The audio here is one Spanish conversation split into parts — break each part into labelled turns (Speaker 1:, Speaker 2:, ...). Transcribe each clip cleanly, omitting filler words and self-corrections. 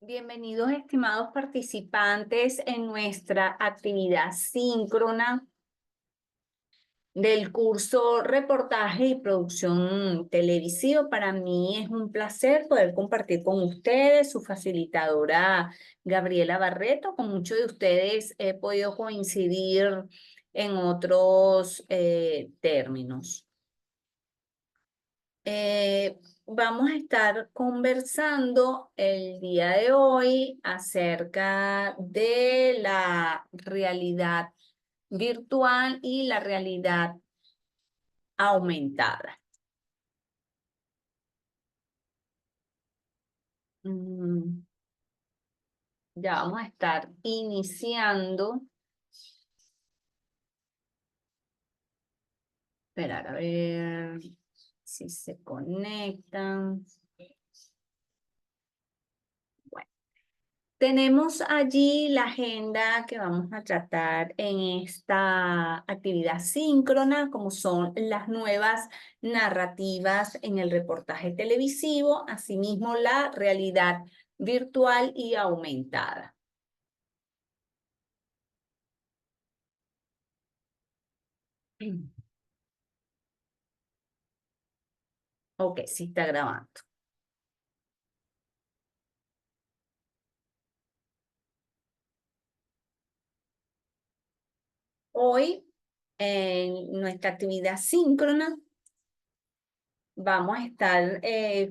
Speaker 1: Bienvenidos, estimados participantes, en nuestra actividad síncrona del curso Reportaje y Producción Televisivo. Para mí es un placer poder compartir con ustedes, su facilitadora Gabriela Barreto. Con muchos de ustedes he podido coincidir en otros términos. Vamos a estar conversando el día de hoy acerca de la realidad virtual y la realidad aumentada. Mm, Ya vamos a estar iniciando. Esperar a ver si se conectan. Bueno. Tenemos allí la agenda que vamos a tratar en esta actividad síncrona, como son las nuevas narrativas en el reportaje televisivo, asimismo la realidad virtual y aumentada. Ok, sí está grabando. Hoy, en nuestra actividad síncrona, vamos a estar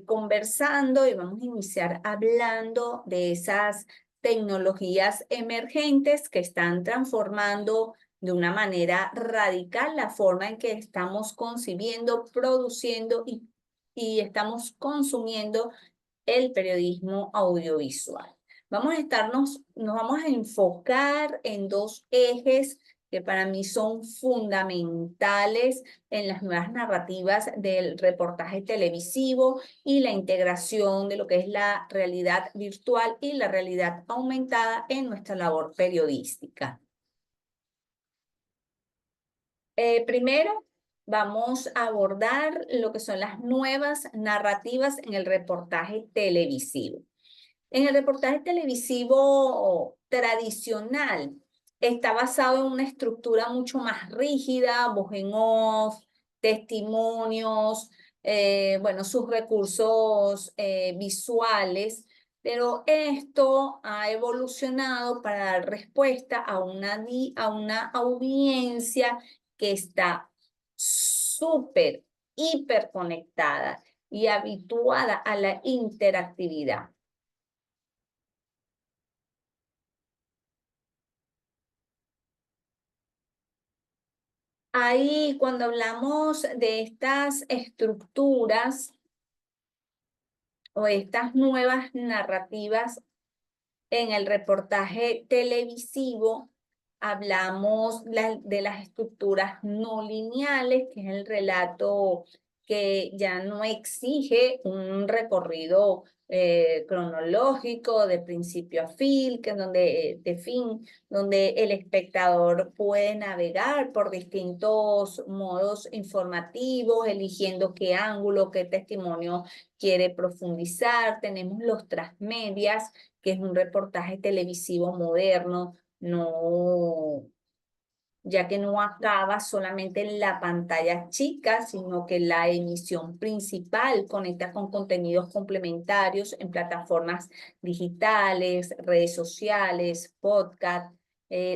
Speaker 1: conversando y vamos a iniciar hablando de esas tecnologías emergentes que están transformando de una manera radical la forma en que estamos concibiendo, produciendo y estamos consumiendo el periodismo audiovisual. Nos vamos a enfocar en dos ejes que para mí son fundamentales en las nuevas narrativas del reportaje televisivo y la integración de lo que es la realidad virtual y la realidad aumentada en nuestra labor periodística. Primero, vamos a abordar lo que son las nuevas narrativas en el reportaje televisivo. En el reportaje televisivo tradicional está basado en una estructura mucho más rígida, voz en off, testimonios, bueno, sus recursos visuales, pero esto ha evolucionado para dar respuesta a una audiencia que está súper, hiper conectada y habituada a la interactividad. Ahí, cuando hablamos de estas estructuras o estas nuevas narrativas en el reportaje televisivo, hablamos de las estructuras no lineales, que es el relato que ya no exige un recorrido cronológico de principio a fin, donde el espectador puede navegar por distintos modos informativos, eligiendo qué ángulo, qué testimonio quiere profundizar. Tenemos los transmedias, que es un reportaje televisivo moderno, ya que no acaba solamente en la pantalla chica, sino que la emisión principal conecta con contenidos complementarios en plataformas digitales, redes sociales, podcast,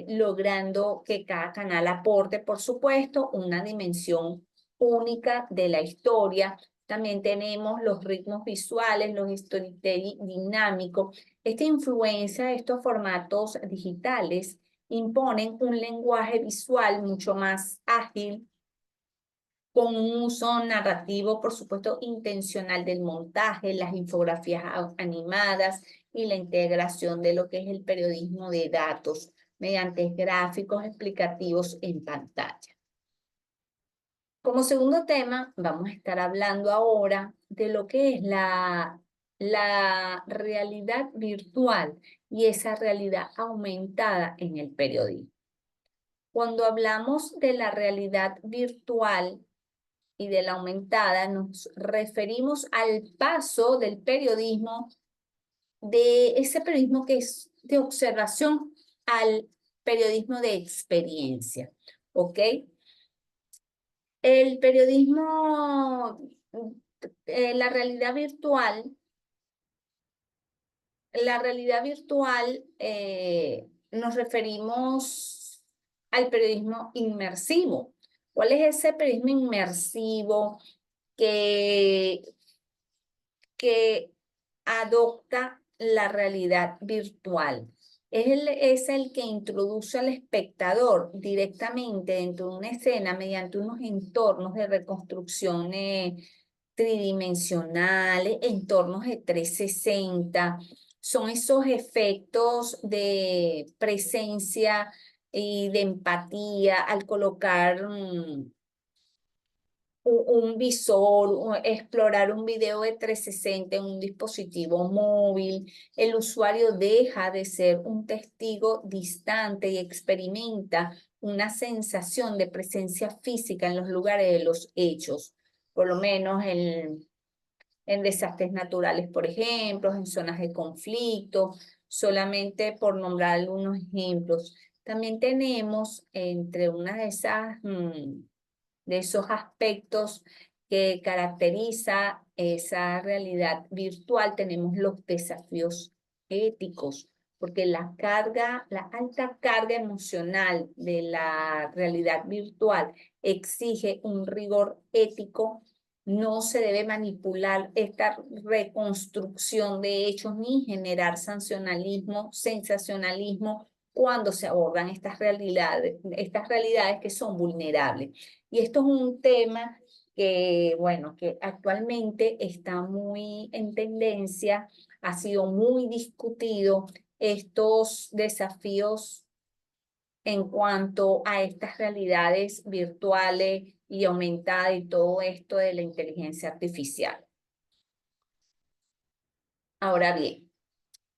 Speaker 1: logrando que cada canal aporte, por supuesto, una dimensión única de la historia. También tenemos los ritmos visuales, los storytelling dinámicos. Esta influencia de estos formatos digitales imponen un lenguaje visual mucho más ágil, con un uso narrativo, por supuesto, intencional del montaje, las infografías animadas y la integración de lo que es el periodismo de datos mediante gráficos explicativos en pantalla. Como segundo tema, vamos a estar hablando ahora de lo que es la realidad virtual y esa realidad aumentada en el periodismo. Cuando hablamos de la realidad virtual y de la aumentada, nos referimos al paso del periodismo de ese periodismo que es de observación al periodismo de experiencia, ¿ok? El periodismo, la realidad virtual nos referimos al periodismo inmersivo. ¿Cuál es ese periodismo inmersivo que que adopta la realidad virtual? Es el que introduce al espectador directamente dentro de una escena mediante unos entornos de reconstrucción tridimensionales, entornos de 360. Son esos efectos de presencia y de empatía al colocar un visor, explorar un video de 360 en un dispositivo móvil. El usuario deja de ser un testigo distante y experimenta una sensación de presencia física en los lugares de los hechos, por lo menos en desastres naturales, por ejemplo, en zonas de conflicto, solamente por nombrar algunos ejemplos. También tenemos entre una de esas de esos aspectos que caracteriza esa realidad virtual, tenemos los desafíos éticos, porque la alta carga emocional de la realidad virtual exige un rigor ético. No se debe manipular esta reconstrucción de hechos ni generar sancionalismo, sensacionalismo cuando se abordan estas realidades que son vulnerables. Y esto es un tema que, bueno, que actualmente está muy en tendencia, ha sido muy discutido estos desafíos en cuanto a estas realidades virtuales y aumentadas y todo esto de la inteligencia artificial. Ahora bien,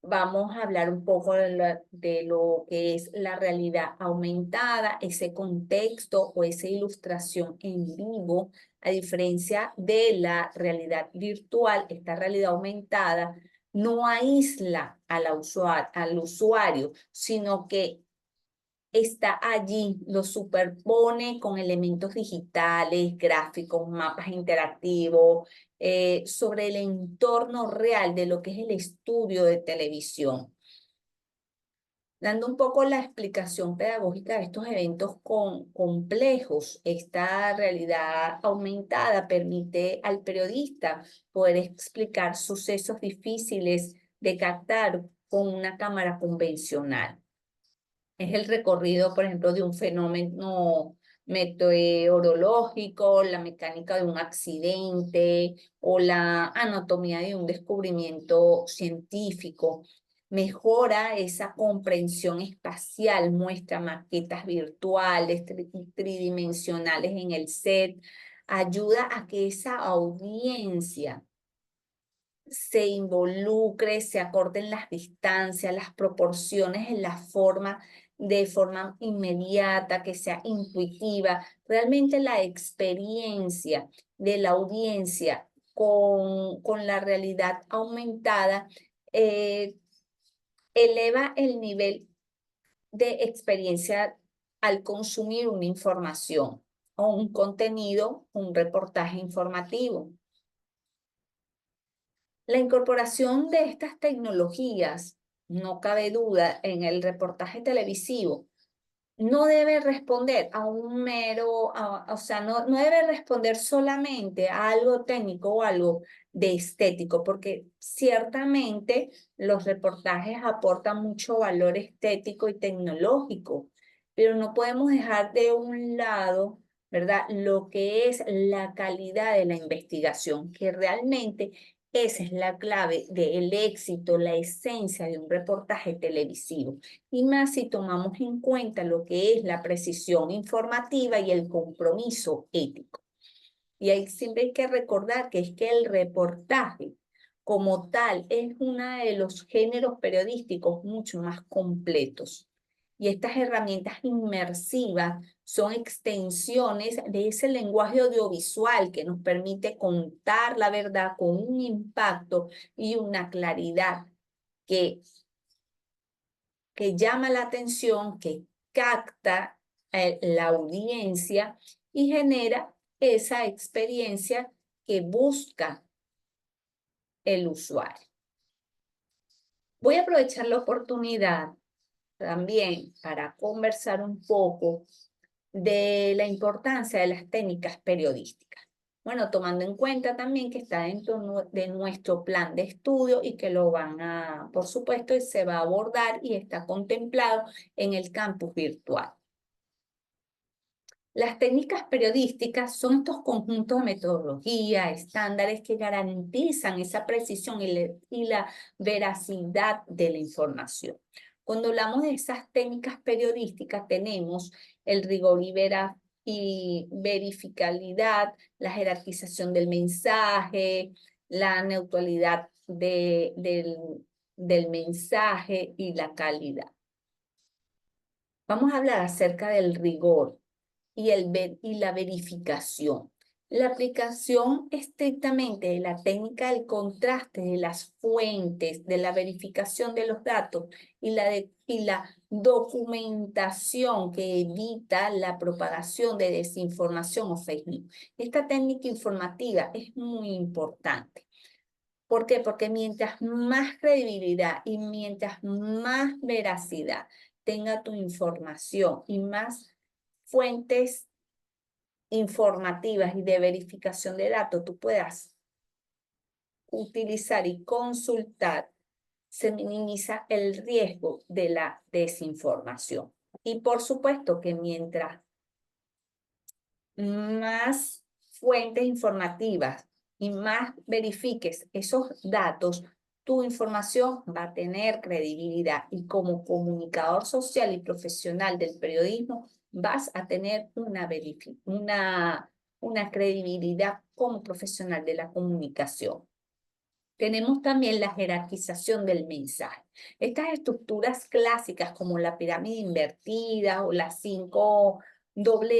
Speaker 1: vamos a hablar un poco de lo que es la realidad aumentada, ese contexto o esa ilustración en vivo, a diferencia de la realidad virtual. Esta realidad aumentada no aísla al usuario, sino que está allí, lo superpone con elementos digitales, gráficos, mapas interactivos, sobre el entorno real de lo que es el estudio de televisión. Dando un poco la explicación pedagógica de estos eventos complejos, esta realidad aumentada permite al periodista poder explicar sucesos difíciles de captar con una cámara convencional. Es el recorrido, por ejemplo, de un fenómeno meteorológico, la mecánica de un accidente o la anatomía de un descubrimiento científico. Mejora esa comprensión espacial, muestra maquetas virtuales, tridimensionales en el set, ayuda a que esa audiencia se involucre, se acorten las distancias, las proporciones en la forma, de forma inmediata, que sea intuitiva. Realmente la experiencia de la audiencia con la realidad aumentada eleva el nivel de experiencia al consumir una información o un contenido, un reportaje informativo. La incorporación de estas tecnologías, no cabe duda, en el reportaje televisivo, no debe responder a un o sea, no debe responder solamente a algo técnico o algo de estético, porque ciertamente los reportajes aportan mucho valor estético y tecnológico, pero no podemos dejar de un lado, ¿verdad?, lo que es la calidad de la investigación, que realmente esa es la clave del éxito, la esencia de un reportaje televisivo. Y más si tomamos en cuenta lo que es la precisión informativa y el compromiso ético. Y ahí siempre hay que recordar que es que el reportaje como tal es uno de los géneros periodísticos mucho más completos. Y estas herramientas inmersivas son extensiones de ese lenguaje audiovisual que nos permite contar la verdad con un impacto y una claridad que llama la atención, que capta la audiencia y genera esa experiencia que busca el usuario. Voy a aprovechar la oportunidad también para conversar un poco de la importancia de las técnicas periodísticas. Bueno, tomando en cuenta también que está dentro de nuestro plan de estudio y que lo van a, por supuesto, se va a abordar y está contemplado en el campus virtual. Las técnicas periodísticas son estos conjuntos de metodología, estándares que garantizan esa precisión y la veracidad de la información. Cuando hablamos de esas técnicas periodísticas, tenemos el rigor y verificabilidad, la jerarquización del mensaje, la neutralidad del mensaje y la calidad. Vamos a hablar acerca del rigor y la verificación. La aplicación estrictamente de la técnica del contraste de las fuentes, de la verificación de los datos y la documentación que evita la propagación de desinformación o fake news. Esta técnica informativa es muy importante. ¿Por qué? Porque mientras más credibilidad y mientras más veracidad tenga tu información y más fuentes informativas y de verificación de datos tú puedas utilizar y consultar, se minimiza el riesgo de la desinformación. Y por supuesto que mientras más fuentes informativas y más verifiques esos datos, tu información va a tener credibilidad y como comunicador social y profesional del periodismo vas a tener una credibilidad como profesional de la comunicación. Tenemos también la jerarquización del mensaje. Estas estructuras clásicas como la pirámide invertida o las 5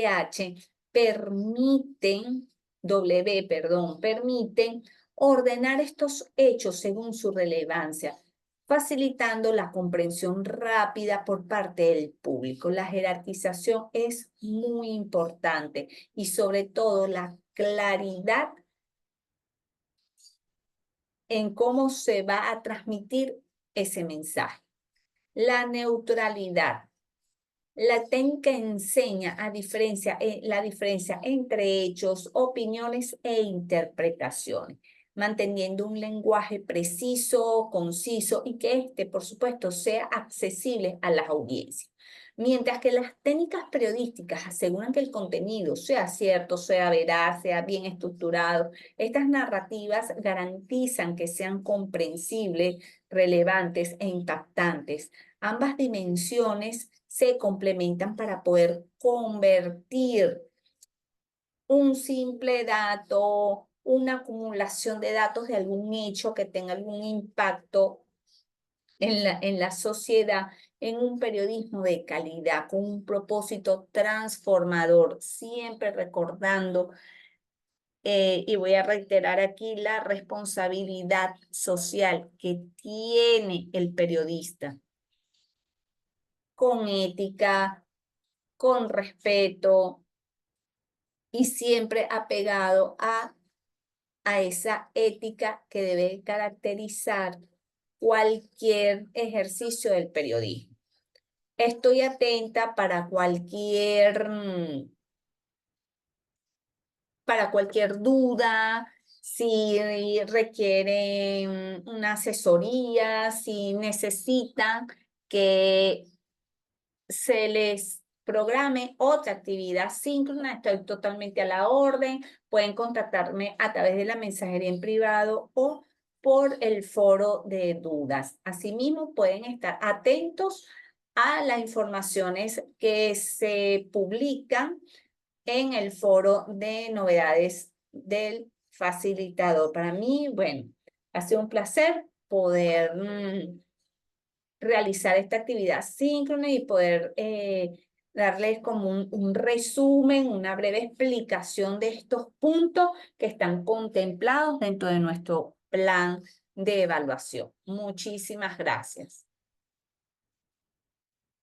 Speaker 1: H permiten ordenar estos hechos según su relevancia, facilitando la comprensión rápida por parte del público. La jerarquización es muy importante y sobre todo la claridad en cómo se va a transmitir ese mensaje. La neutralidad. La técnica enseña la diferencia entre hechos, opiniones e interpretaciones, manteniendo un lenguaje preciso, conciso y que por supuesto, sea accesible a las audiencias. Mientras que las técnicas periodísticas aseguran que el contenido sea cierto, sea veraz, sea bien estructurado, estas narrativas garantizan que sean comprensibles, relevantes e impactantes. Ambas dimensiones se complementan para poder convertir un simple dato, una acumulación de datos de algún hecho que tenga algún impacto en la sociedad, en un periodismo de calidad, con un propósito transformador, siempre recordando, y voy a reiterar aquí, la responsabilidad social que tiene el periodista, con ética, con respeto y siempre apegado a esa ética que debe caracterizar cualquier ejercicio del periodismo. Estoy atenta para cualquier duda, si requieren una asesoría, si necesitan que se les programe otra actividad síncrona, estoy totalmente a la orden. Pueden contactarme a través de la mensajería en privado o por el foro de dudas. Asimismo, pueden estar atentos a las informaciones que se publican en el foro de novedades del facilitador. Para mí, bueno, ha sido un placer poder realizar esta actividad síncrona y poder darles como un resumen, una breve explicación de estos puntos que están contemplados dentro de nuestro plan de evaluación. Muchísimas gracias.